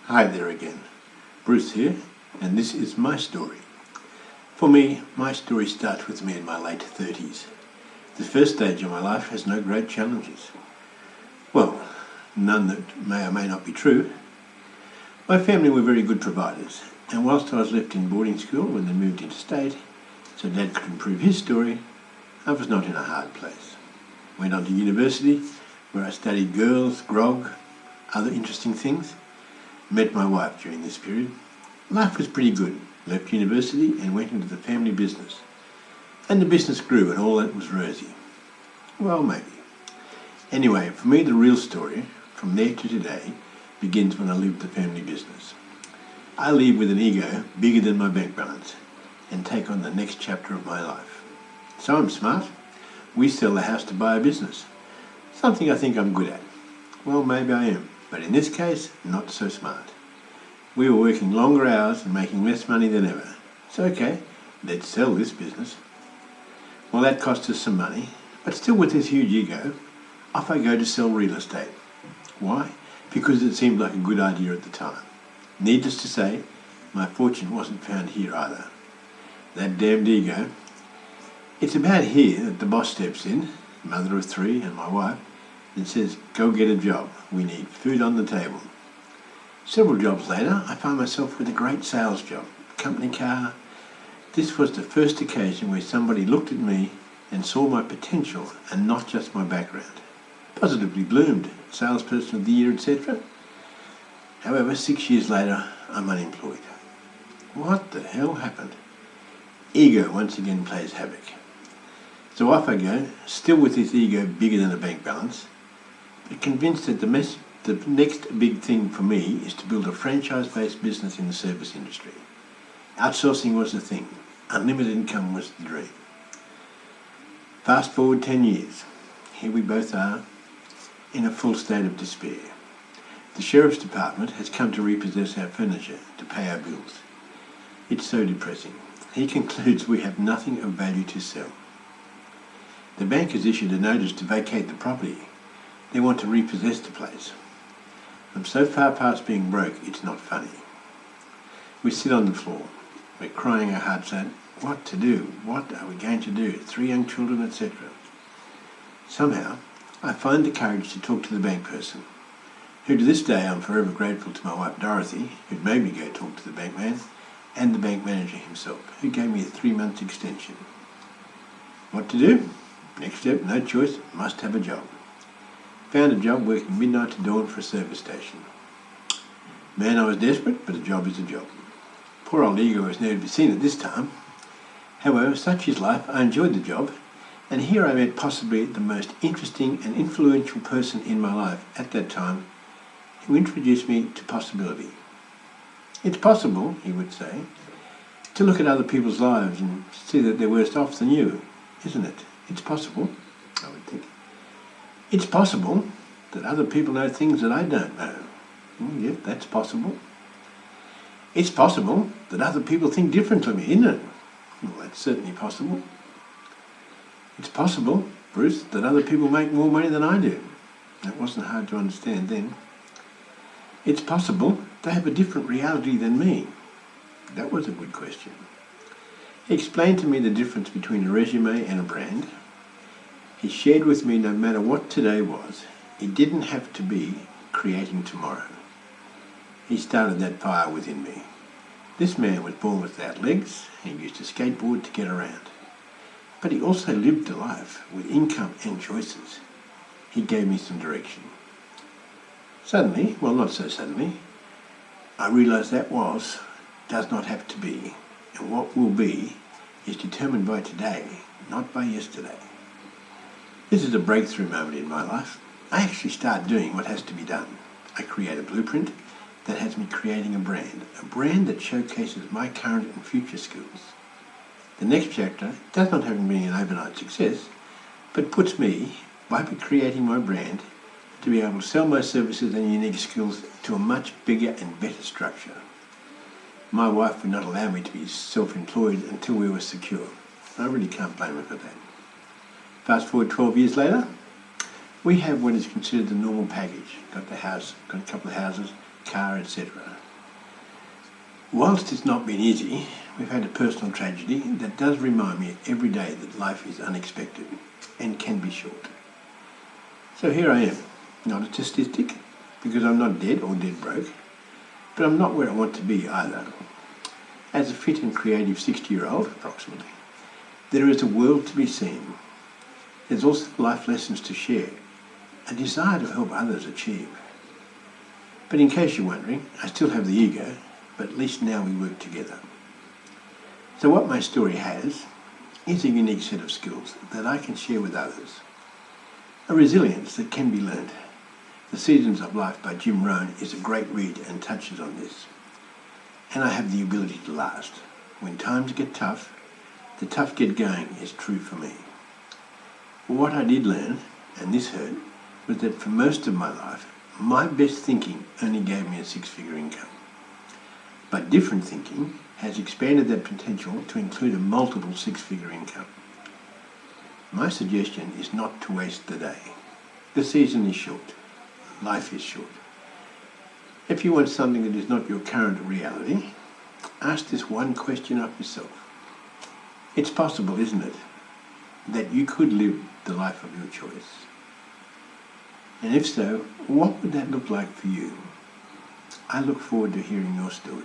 Hi there again, Bruce here, and this is my story. For me, my story starts with me in my late 30s. The first stage of my life has no great challenges. Well, none that may or may not be true. My family were very good providers, and whilst I was left in boarding school when they moved interstate, so Dad could improve his story, I was not in a hard place. Went on to university, where I studied girls, grog, other interesting things. Met my wife during this period. Life was pretty good. Left university and went into the family business. And the business grew and all that was rosy. Well, maybe. Anyway, for me the real story, from there to today, begins when I leave the family business. I leave with an ego bigger than my bank balance and take on the next chapter of my life. So I'm smart. We sell the house to buy a business. Something I think I'm good at. Well, maybe I am. But in this case, not so smart. We were working longer hours and making less money than ever. So okay, let's sell this business. Well, that cost us some money, but still with this huge ego, off I go to sell real estate. Why? Because it seemed like a good idea at the time. Needless to say, my fortune wasn't found here either. That damned ego. It's about here that the boss steps in, mother of three and my wife, and says, go get a job. We need food on the table. Several jobs later, I found myself with a great sales job, company car. This was the first occasion where somebody looked at me and saw my potential and not just my background. Positively bloomed, salesperson of the year, etc. However, 6 years later, I'm unemployed. What the hell happened? Ego once again plays havoc. So off I go, still with this ego bigger than a bank balance, but convinced that the next big thing for me is to build a franchise-based business in the service industry. Outsourcing was the thing. Unlimited income was the dream. Fast forward 10 years. Here we both are in a full state of despair. The Sheriff's Department has come to repossess our furniture to pay our bills. It's so depressing. He concludes we have nothing of value to sell. The bank has issued a notice to vacate the property. They want to repossess the place. I'm so far past being broke, it's not funny. We sit on the floor. We're crying our hearts out. What to do? What are we going to do? 3 young children, etc. Somehow, I find the courage to talk to the bank person, who to this day I'm forever grateful to my wife Dorothy, who'd made me go talk to the bank man, and the bank manager himself, who gave me a 3-month extension. What to do? Next step, no choice, must have a job. Found a job working midnight to dawn for a service station. Man, I was desperate, but a job is a job. Poor old ego was never to be seen at this time. However, such is life. I enjoyed the job, and here I met possibly the most interesting and influential person in my life at that time, who introduced me to possibility. It's possible, he would say, to look at other people's lives and see that they're worse off than you, isn't it? It's possible, I would think. It's possible that other people know things that I don't know. Yeah, that's possible. It's possible that other people think differently to me, isn't it? Well, that's certainly possible. It's possible, Bruce, that other people make more money than I do. That wasn't hard to understand then. It's possible they have a different reality than me. That was a good question. He explained to me the difference between a resume and a brand. He shared with me no matter what today was, it didn't have to be creating tomorrow. He started that fire within me. This man was born without legs and used a skateboard to get around. But he also lived a life with income and choices. He gave me some direction. Suddenly, well, not so suddenly, I realised that does not have to be, and what will be is determined by today, not by yesterday. This is a breakthrough moment in my life. I actually start doing what has to be done. I create a blueprint that has me creating a brand that showcases my current and future skills. The next chapter does not have to be an overnight success, but puts me, by creating my brand, to be able to sell my services and unique skills to a much bigger and better structure. My wife would not allow me to be self-employed until we were secure. I really can't blame her for that. Fast forward 12 years later, we have what is considered the normal package. Got the house, got a couple of houses, car, etc. Whilst it's not been easy, we've had a personal tragedy that does remind me every day that life is unexpected and can be short. So here I am, not a statistic, because I'm not dead or dead broke, but I'm not where I want to be either. As a fit and creative 60-year-old, approximately, there is a world to be seen. There's also life lessons to share, a desire to help others achieve. But in case you're wondering, I still have the ego, but at least now we work together. So what my story has is a unique set of skills that I can share with others. A resilience that can be learned. The Seasons of Life by Jim Rohn is a great read and touches on this. And I have the ability to last. When times get tough, the tough get going is true for me. What I did learn, and this hurt, was that for most of my life, my best thinking only gave me a six-figure income. But different thinking has expanded that potential to include a multiple six-figure income. My suggestion is not to waste the day. The season is short. Life is short. If you want something that is not your current reality, ask this one question of yourself. It's possible, isn't it, that you could live the life of your choice? And if so, what would that look like for you? I look forward to hearing your story.